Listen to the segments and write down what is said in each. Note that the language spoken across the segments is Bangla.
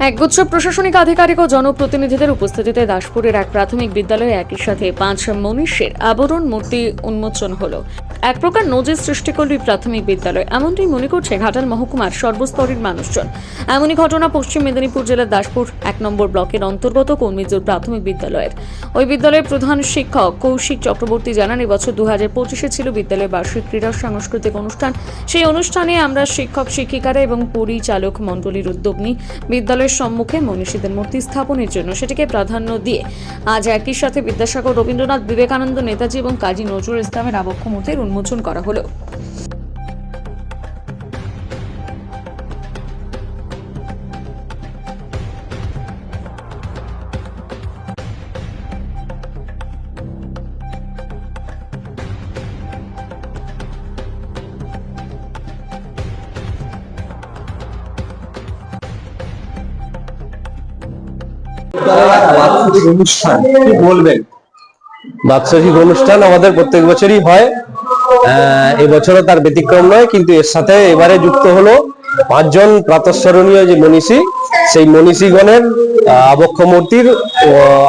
একগুচ্ছ প্রশাসনিক আধিকারিক ও জনপ্রতিনিধিদের উপস্থিতিতে দাসপুরের এক প্রাথমিক বিদ্যালয়ে একই সাথে 5 মনীষীর আবরণ মূর্তি উন্মোচন হলো। এক প্রকার নজির সৃষ্টি করল প্রাথমিক বিদ্যালয়, এমনটাই মনে করছে ঘাটাল মহকুমার সর্বস্তরের মানুষজন। এমনই ঘটনা পশ্চিম মেদিনীপুর জেলার দাসপুর 1 নম্বর ব্লকের অন্তর্গত কর্মীজোর প্রাথমিক বিদ্যালয়ের। ওই বিদ্যালয়ের প্রধান শিক্ষক কৌশিক চক্রবর্তী জানান, এবছর 2025-এ ছিল বিদ্যালয়ের বার্ষিক ক্রীড়া সাংস্কৃতিক অনুষ্ঠান। সেই অনুষ্ঠানে আমরা শিক্ষক শিক্ষিকারা এবং পরিচালক মণ্ডলীর উদ্যোগ নিই বিদ্যালয়ের সম্মুখে মনীষীদের মূর্তি স্থাপনের জন্য। সেটিকে প্রাধান্য দিয়ে আজ একই সাথে বিদ্যাসাগর, রবীন্দ্রনাথ, বিবেকানন্দ, নেতাজি এবং কাজী নজরুল ইসলামের আবক্ষ মূর্তির উন্মোচন করা হলো। বাৎসরিক অনুষ্ঠান কি বলবেন? বাৎসরিক অনুষ্ঠান আমাদের প্রত্যেক বছরই হয়, এবছরও তার ব্যতিক্রম নয়। কিন্তু এর সাথে এবারে যুক্ত হলো 5 জন প্রাতঃস্মরণীয় যে মনীষী, সেই মনীষীগণের আবক্ষ মূর্তির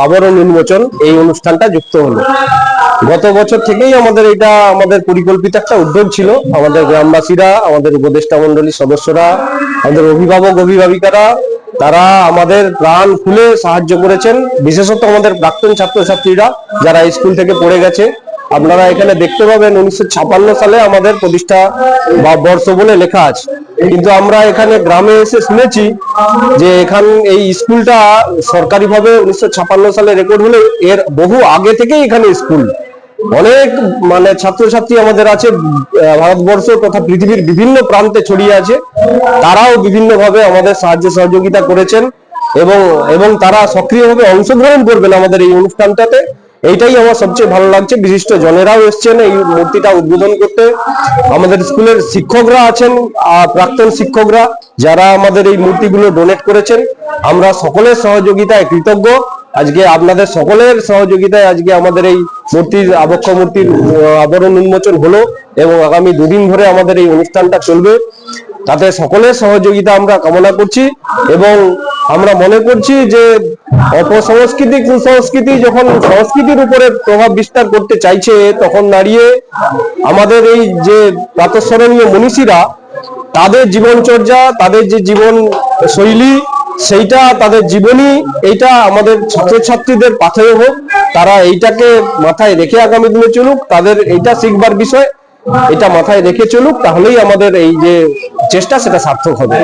আবরণ উন্মোচন, এই অনুষ্ঠানটা যুক্ত হলো। গত বছর থেকেই আমাদের পরিকল্পিত একটা উদ্যোগ ছিল। আমাদের গ্রামবাসীরা, আমাদের উপদেষ্টা মন্ডলীর সদস্যরা, আমাদের অভিভাবক অভিভাবিকারা, তারা আমাদের প্রাণ খুলে সাহায্য করেছেন। বিশেষত আমাদের প্রাক্তন ছাত্রছাত্রীরা যারা স্কুল থেকে পড়ে গেছে, আপনারা এখানে দেখতে পাবেন 1956 সালে আমাদের প্রতিষ্ঠা বা বর্ষ বলে লেখা আছে। কিন্তু আমরা এখানে গ্রামে এসে শুনেছি যে এই স্কুলটা সরকারিভাবে 1956 সালে রেকর্ড হলে এর বহু আগে থেকেই এখানে স্কুল। অনেক ছাত্রছাত্রী আমাদের আছে, ভারতবর্ষ তথা পৃথিবীর বিভিন্ন প্রান্তে ছড়িয়ে আছে। তারাও বিভিন্নভাবে আমাদের সাহায্য সহযোগিতা করেছেন এবং তারা সক্রিয়ভাবে অংশগ্রহণ করবেন আমাদের এই অনুষ্ঠানটাতে। এইটাই আমার সবচেয়ে ভালো লাগছে। বিশিষ্ট জনেরাও এসছেন এই মূর্তিটা উদ্বোধন করতে। আমাদের স্কুলের শিক্ষকরা আছেন, প্রাক্তন শিক্ষকরা, যারা আমাদের এই মূর্তিগুলো ডোনেট করেছেন। আমরা সকলের সহযোগিতায় কৃতজ্ঞ। আজকে আপনাদের সকলের সহযোগিতায় আজকে আমাদের এই আবক্ষ মূর্তির আবরণ উন্মোচন হলো এবং আগামী 2 দিন ধরে আমাদের এই অনুষ্ঠানটা চলবে। তাতে সকলের সহযোগিতা আমরা কামনা করছি এবং আমরা মনে করছি যে অপসংস্কৃতি, কুসংস্কৃতি যখন সংস্কৃতির উপরে প্রভাব বিস্তার করতে চাইছে, তখন দাঁড়িয়ে আমাদের এই যে প্রাতঃস্মরণীয় মনীষীরা, তাদের জীবনচর্যা, তাদের যে জীবন শৈলী, সেইটা তাদের জীবনী, এইটা আমাদের ছাত্রছাত্রীদের পাথেয় হোক। তারা এইটাকে মাথায় রেখে আগামী দিনে চলুক, তাদের এইটা শিখবার বিষয়, এটা মাথায় রেখে চলুক। তাহলেই আমাদের এই যে চেষ্টা, সেটা সার্থক হবে।